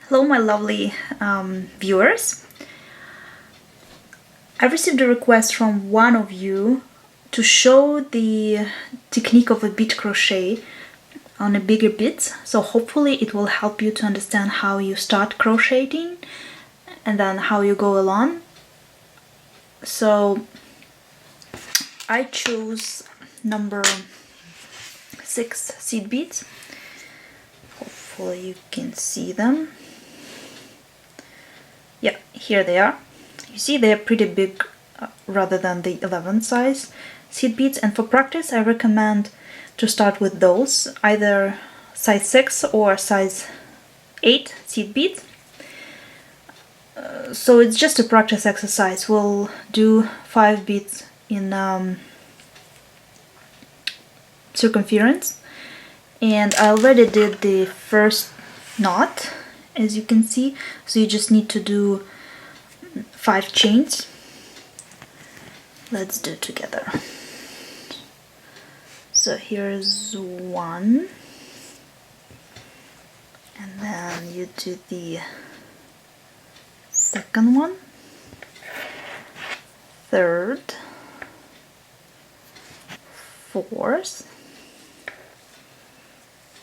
Hello my lovely viewers. I received a request from one of you to show the technique of a bead crochet on a bigger beads, so hopefully it will help you to understand how you start crocheting and then how you go along. So I chose number 6 seed beads. Hopefully you can see them. Yeah, here they are. You see they're pretty big rather than the 11 size seed beads, and for practice I recommend to start with those, either size 6 or size 8 seed beads. So it's just a practice exercise. We'll do 5 beads in circumference, and I already did the first knot, as you can see, so you just need to do 5 chains. Let's do it together. So here's 1, and then you do the second one, third, fourth,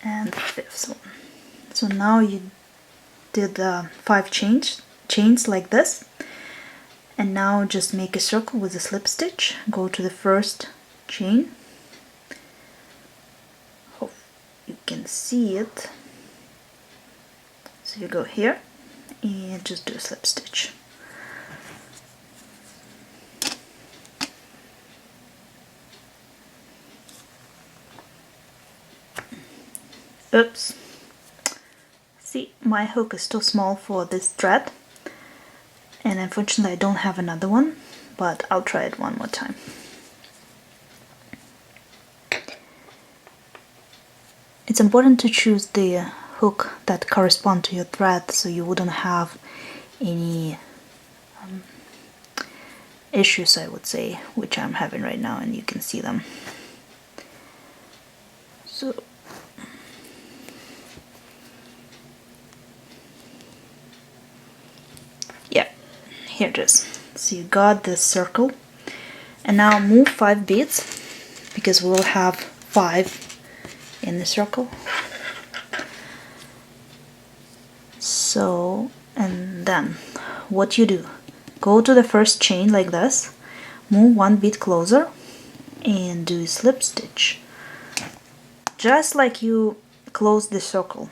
and fifth one. So now you did 5 chains like this, and now just make a circle with a slip stitch. Go to the first chain. Hope you can see it. So you go here and just do a slip stitch. Oops. See, my hook is too small for this thread, and unfortunately I don't have another one, but I'll try it one more time. It's important to choose the hook that corresponds to your thread, so you wouldn't have any issues, I would say, which I'm having right now, and you can see them. So yeah, here it is. So you got this circle, and now move 5 beads, because we'll have 5 in the circle. So, and then what you do, go to the first chain like this, move 1 bead closer, and do a slip stitch, just like you close the circle.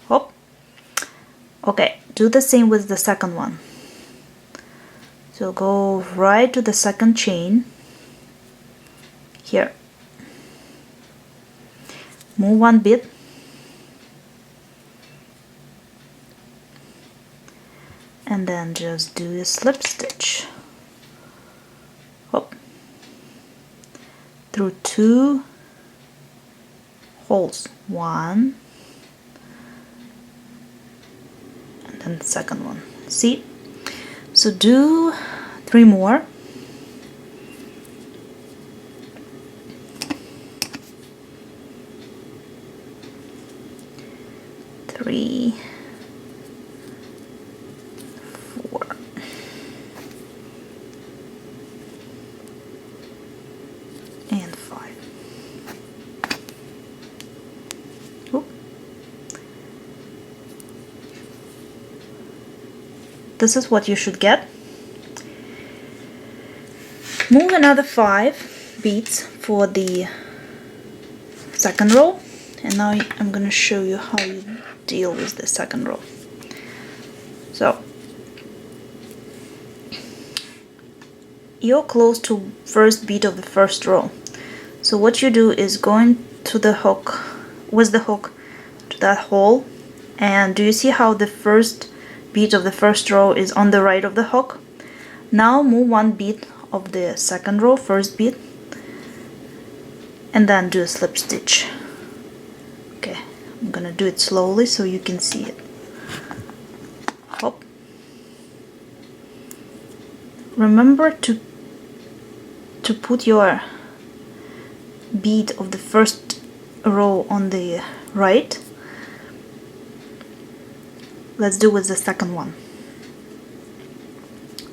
Hop. Okay, do the same with the second one. So go right to the second chain here, move 1 bead, and then just do a slip stitch. Hop. Through 2 holes, 1 and then the second one. See? So do 3 more. Three, 4, and 5. Oop. This is what you should get. Move another 5 beads for the second row, and now I'm going to show you how you deal with the second row. So you're close to first bead of the first row, so what you do is going to the hook, with the hook, to that hole, and do you see how the first bead of the first row is on the right of the hook? Now move 1 bead of the second row, first bead, and then do a slip stitch. Okay, I'm gonna do it slowly so you can see it. Hop. Remember to put your bead of the first row on the right. Let's do with the second one.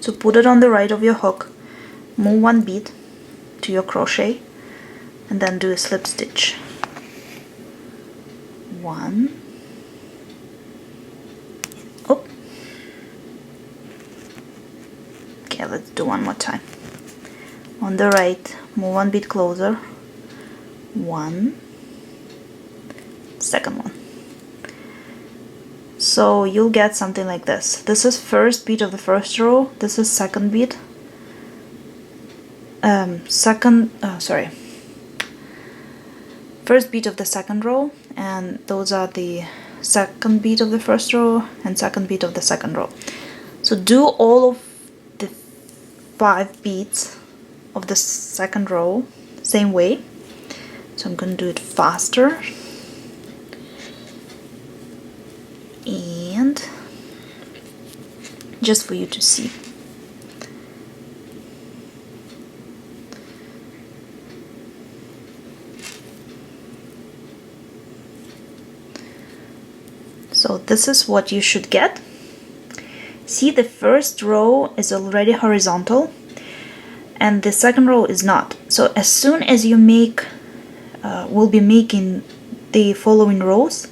So put it on the right of your hook, move one bead to your crochet, and then do a slip stitch. 1. Oh. Okay, let's do one more time. On the right, move one bead closer. 1. Second one. So you'll get something like this. This is first bead of the first row. This is second bead. First bead of the second row, and those are the second bead of the first row and second bead of the second row. So do all of the 5 beads of the second row same way. So I'm going to do it faster. And just for you to see. So this is what you should get. See, the first row is already horizontal and the second row is not. So as soon as you will be making the following rows,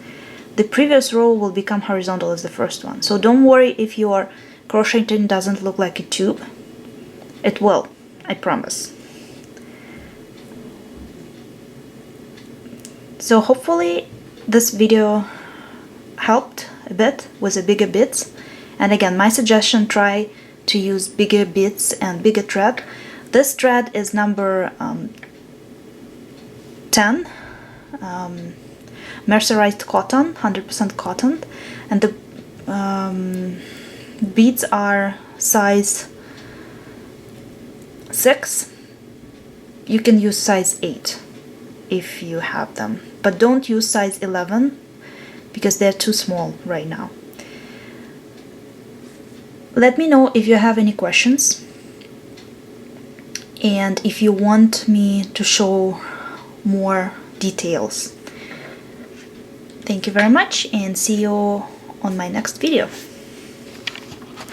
the previous row will become horizontal as the first one. So don't worry if your crocheting doesn't look like a tube. It will, I promise. So hopefully this video helped a bit with the bigger bits. And again, my suggestion, try to use bigger bits and bigger thread. This thread is number 10. Mercerized cotton, 100% cotton, and the beads are size 6. You can use size 8 if you have them, but don't use size 11 because they're too small right now. Let me know if you have any questions and if you want me to show more details. Thank you very much and see you on my next video.